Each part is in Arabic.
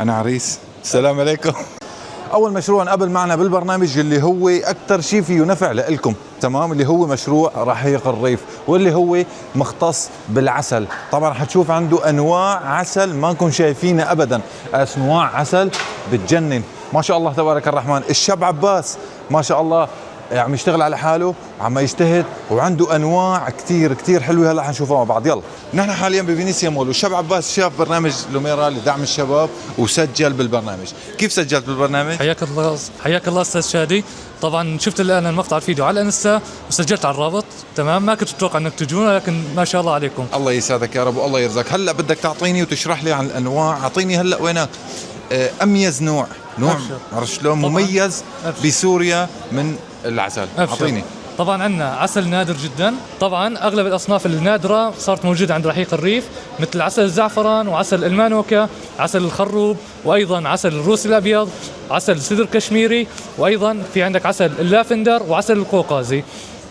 أنا عريس. السلام عليكم. أول مشروع انقبل معنا بالبرنامج اللي هو أكثر شيء فيه نفع لإلكم، تمام، اللي هو مشروع رحيق الريف، واللي هو مختص بالعسل. طبعا حتشوف عنده أنواع عسل ما نكون شايفينها أبدا، أنواع عسل بتجنن ما شاء الله تبارك الرحمن. الشاب عباس ما شاء الله عم يشتغل على حاله وعم يجتهد، وعنده انواع كثير كثير حلوه هلا حنشوفها مع بعض. يلا، نحن حاليا بفينيسيا مول، والشاب عباس شاف برنامج لوميرا لدعم الشباب وسجل بالبرنامج. كيف سجلت بالبرنامج؟ حياك الله استاذ شادي. طبعا شفت الان المقطع الفيديو على الانستا وسجلت على الرابط، تمام. ما كنت اتوقع انك تجون، لكن ما شاء الله عليكم. الله يسعدك يا رب والله يرزقك. هلا بدك تعطيني وتشرح لي عن الانواع. اعطيني هلا وينك اميز نوع عرفت شلون مميز بسوريا من العسل. اعطيني. طبعا عندنا عسل نادر جدا. طبعا اغلب الاصناف النادره صارت موجوده عند رحيق الريف، مثل عسل الزعفران وعسل المانوكا، عسل الخروب، وايضا عسل الروسي الابيض، عسل سدر كشميري، وايضا في عندك عسل اللافندر وعسل القوقازي.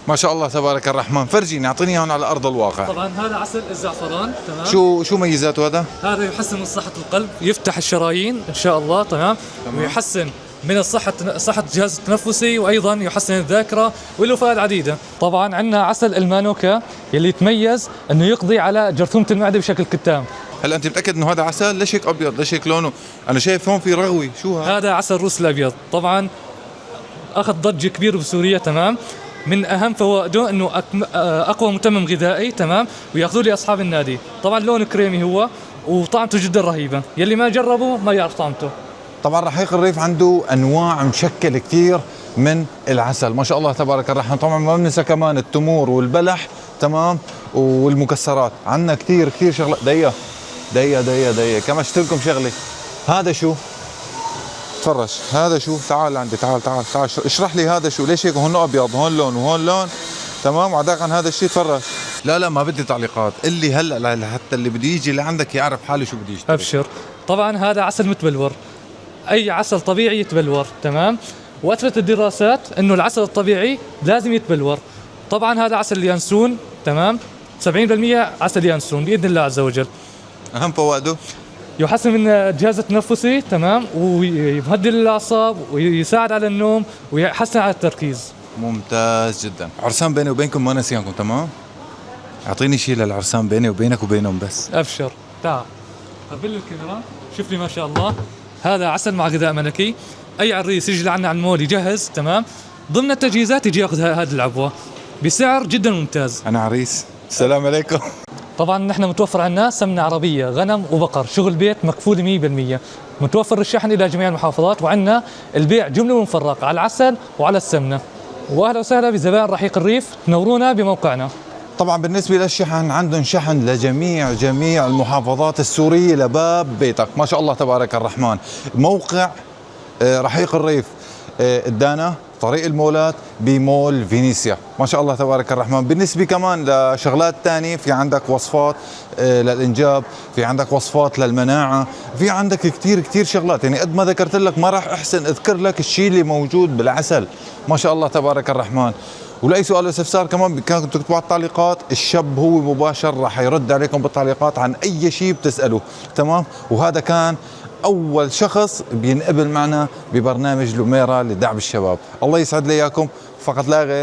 ما شاء الله تبارك الرحمن. فرجيني، اعطيني هون على ارض الواقع. طبعا هذا عسل الزعفران، تمام. شو ميزاته هذا؟ هذا يحسن من صحه القلب، يفتح الشرايين ان شاء الله، تمام. ويحسن من صحة الجهاز التنفسي، وأيضا يحسن الذاكرة وله فوائد عديدة. طبعا عندنا عسل المانوكا يلي يتميز أنه يقضي على جرثومة المعدة بشكل كتام. هل أنت متأكد أنه هذا عسل؟ ليش هيك أبيض؟ ليش هيك لونه؟ أنا شايف هون في رغوي. شو هذا عسل روسي الأبيض. طبعا أخذ ضجة كبيرة بسوريا، تمام. من أهم فوائده أنه أقوى متمم غذائي، تمام، ويأخذوه لأصحاب النادي. طبعا لونه كريمي هو، وطعمته جدا رهيبة، يلي ما جربه ما يعرف طعمته. طبعا رحيق الريف عنده انواع مشكل كثير من العسل ما شاء الله تبارك الرحمن. طبعا ما بننسى كمان التمور والبلح، تمام، والمكسرات. عندنا كثير كثير شغلات. دقيقة كما اشتري لكم شغله. هذا شو؟ تفرج. هذا شو؟ تعال عندي، تعال اشرح لي هذا شو. ليش هيك؟ هون ابيض، هون لون وهون لون، تمام. وعداك عن هذا الشيء. تفرج. لا ما بدي تعليقات. اللي هلا حتى اللي بده يجي لعندك يعرف حاله شو بده يشتري. ابشر. طبعا هذا عسل متبلور، اي عسل طبيعي يتبلور، تمام. واثبتت الدراسات انه العسل الطبيعي لازم يتبلور. طبعا هذا عسل اليانسون، تمام، 70% عسل يانسون باذن الله عز وجل. اهم فوائده يحسن من الجهاز التنفسي، تمام، ويهدي الاعصاب ويساعد على النوم ويحسن على التركيز. ممتاز جدا. عرسان بيني وبينكم ما نسيانكم، تمام. اعطيني شيء للعرسان بيني وبينك وبينهم بس. ابشر. تعال قبل الكاميرا، شوف لي ما شاء الله. هذا عسل مع غذاء ملكي. اي عريس يجي لعنا على المول يجهز، تمام، ضمن التجهيزات يجي ياخذ هذه العبوه بسعر جدا ممتاز. انا عريس. السلام عليكم. طبعا نحن متوفر عندنا سمنه عربيه، غنم وبقر، شغل بيت مكفول 100%. متوفر الشحن الى جميع المحافظات، وعندنا البيع جمله ومفرق على العسل وعلى السمنه. واهلا وسهلا بزبائن رحيق الريف، تنورونا بموقعنا. طبعا بالنسبة للشحن عندهم شحن لجميع المحافظات السورية لباب بيتك ما شاء الله تبارك الرحمن. موقع رحيق الريف الدانا، طريق المولات، بمول فينيسيا ما شاء الله تبارك الرحمن. بالنسبة كمان لشغلات تانية، في عندك وصفات للإنجاب، في عندك وصفات للمناعة، في عندك كتير شغلات. يعني قد ما ذكرت لك ما راح أحسن أذكر لك الشيء اللي موجود بالعسل ما شاء الله تبارك الرحمن. ولاي سؤال او استفسار كمان كانوا تكتبوا على التعليقات، الشاب هو مباشر راح يرد عليكم بالتعليقات عن اي شيء بتسالوا، تمام. وهذا كان اول شخص بينقبل معنا ببرنامج لوميرا لدعم الشباب. الله يسعد لي اياكم، فقط لا غير.